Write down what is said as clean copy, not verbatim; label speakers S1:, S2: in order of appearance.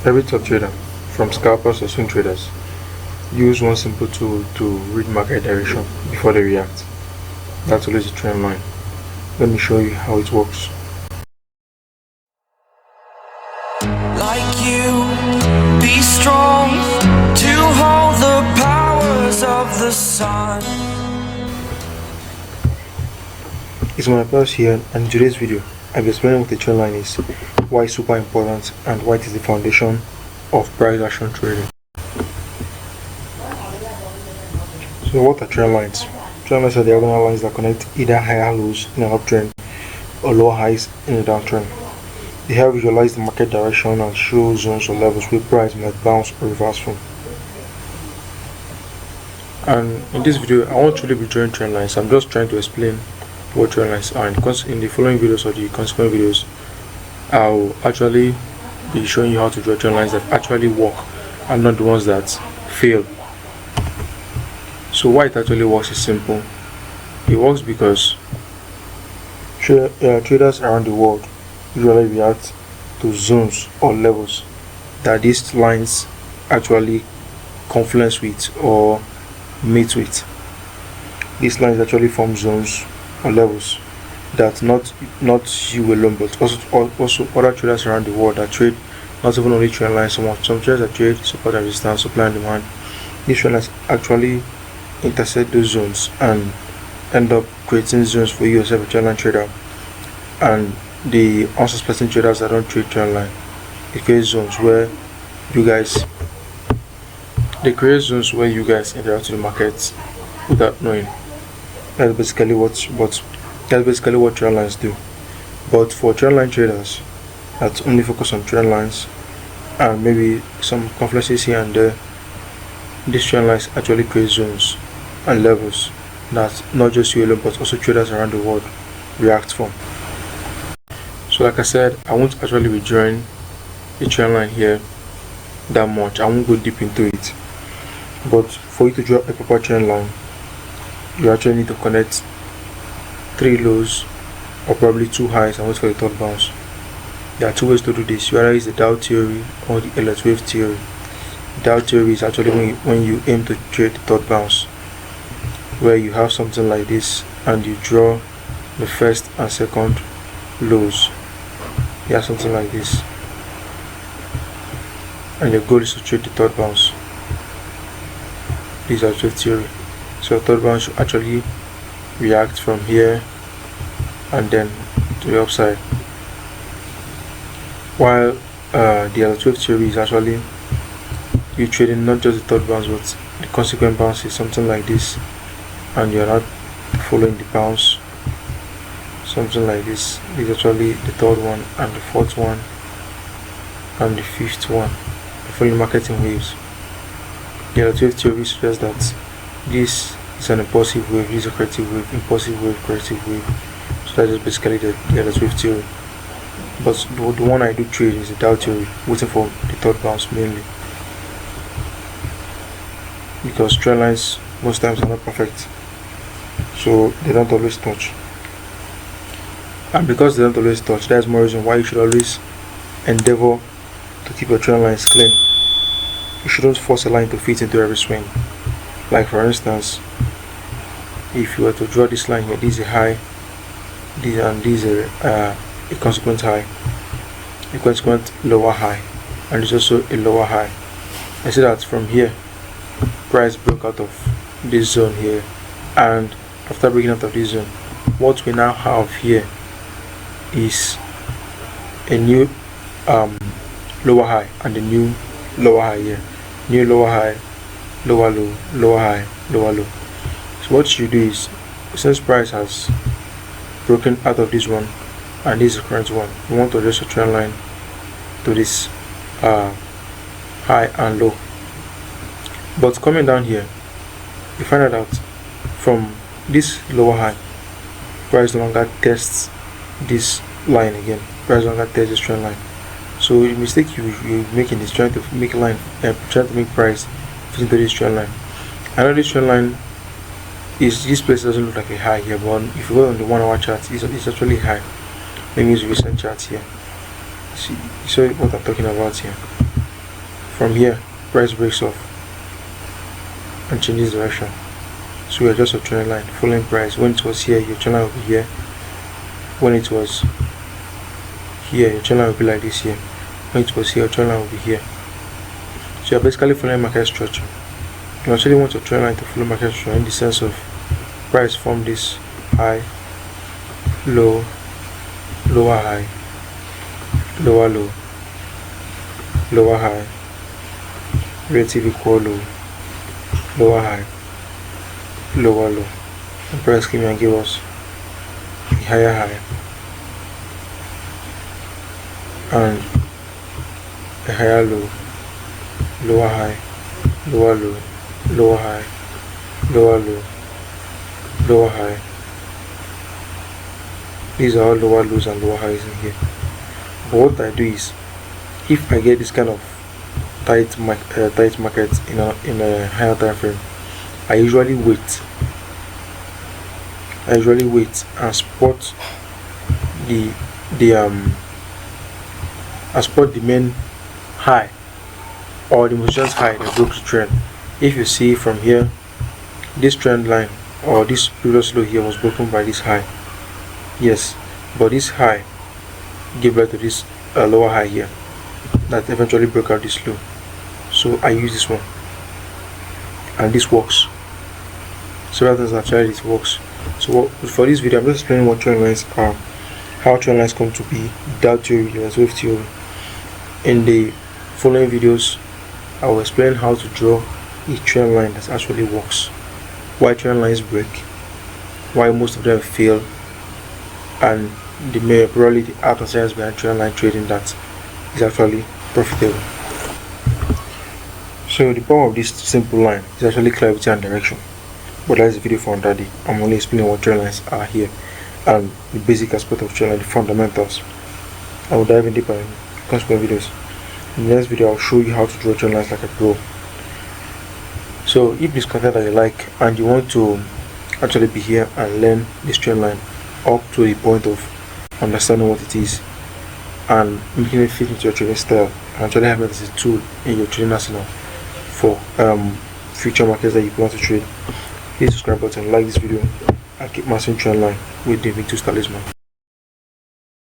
S1: Every top trader, from scalpers to swing traders, use one simple tool to read market direction before they react. That's always a trend line. Let me show you how it works.
S2: Like you, be strong to hold the powers of the sun.
S1: It's my purse here, and in today's video, I'll be explaining what the trend line is, why it's super important, and why it is the foundation of price action trading. So what are trend lines? Trend lines are the diagonal lines that connect either higher lows in an uptrend or lower highs in a downtrend. They help visualize the market direction and show zones or levels where price might bounce or reverse from. And in this video, I won't really be drawing trend lines. I'm just trying to explain what trend lines are. In the following videos or the consequent videos, I'll actually be showing you how to draw trend lines that actually work and not the ones that fail. So why it actually works is simple. It works because traders around the world usually react to zones or levels that these lines actually confluence with or meet with. These lines actually form zones or levels that not you alone, but also other traders around the world that trade not even only trend lines. Some traders that trade support and resistance, supply and demand. These trend lines actually intersect those zones and end up creating zones for you as a trend line trader. And the unsuspecting traders that don't trade trend line, it creates zones where you guys interact with the markets without knowing. That's basically what trend lines do. But for trend line traders that only focus on trend lines and maybe some confluences here and there, these trend lines actually create zones and levels that not just you alone but also traders around the world react from. So like I said, I won't actually be drawing a trend line here that much. I won't go deep into it. But for you to draw a proper trend line, you actually need to connect 3 lows or probably 2 highs and wait for the third bounce. There are 2 ways to do this. You either use the Dow theory or the Elliott wave theory. Dow theory is actually when you aim to trade the third bounce, where you have something like this and you draw the first and second lows. You have something like this and your goal is to trade the third bounce. This is Elliott wave theory. So third bounce should actually react from here and then to the upside, while the Elliott wave theory is actually you trading not just the third bounce but the consequent bounce is something like this and you're not following the bounce, something like this. This is actually the third one and the fourth one and the fifth one. You're following market in waves. The Elliott wave theory suggests that this is an impulsive wave, this is a corrective wave, impulsive wave, corrective wave. So that is basically the Elliott wave theory. But the one I do trade is the Dow theory, waiting for the third bounce mainly. Because trend lines most times are not perfect, so they don't always touch. And because they don't always touch, that's more reason why you should always endeavor to keep your trend lines clean. You shouldn't force a line to fit into every swing. Like for instance, if you were to draw this line here, this is a high, this is a consequent high, a consequent lower high, and there's also a lower high. I see that from here, price broke out of this zone here, and after breaking out of this zone, what we now have here is a new lower high and a new lower high here. New lower high, lower low, lower high, lower low. So what you do is, since price has broken out of this one and this is the current one, you want to adjust your trend line to this high and low. But coming down here, you find out that from this lower high, price no longer tests this line again. Price no longer tests this trend line. So the mistake you're making is trying to make price fit into this trend line. I know this trend line is, this place doesn't look like a high here, but if you go on the 1 hour chart, it's actually high. Let me use recent charts here. See what I'm talking about here. from here price breaks off and changes direction. So we are just a trend line following price. When it was here, your trend line will be here. When it was here, your trend line will be like this here. When it was here, your trend line will be here. So you're basically following market structure. You actually want your trend line to follow market structure in the sense of price form this high, low, lower high, lower low, lower high, relative equal low, lower high, lower low, and price came and give us a higher high and a higher low, lower high, lower low, lower high, lower low, lower high. These are all lower lows and lower highs in here. But what I do is, if I get this kind of tight market in a higher time frame, I usually wait and spot the main high or the most just high that broke the trend. If you see from here, this trend line or this previous low here was broken by this high, yes, but this high gave birth to this lower high here that eventually broke out this low. So I use this one and this works. Several things I've tried, it works. So for this video I'm just explaining what trend lines are, how trend lines come to be, without theory and with theory. In the following videos I will explain how to draw a trend line that actually works, why trend lines break, why most of them fail, and probably the art and science behind trend line trading that is actually profitable. So the power of this simple line is actually clarity and direction. But that's the video for another day. I'm only explaining what trend lines are here and the basic aspect of trend line, the fundamentals. I will dive in deeper in consequent videos. In the next video I'll show you how to draw trend lines like a pro. So if this content that you like and you want to actually be here and learn this trend line up to the point of understanding what it is and making it fit into your trading style and actually having it as a tool in your trading arsenal for future markets that you want to trade, hit the subscribe button, like this video, and keep mastering trend line with the Victus Talisman.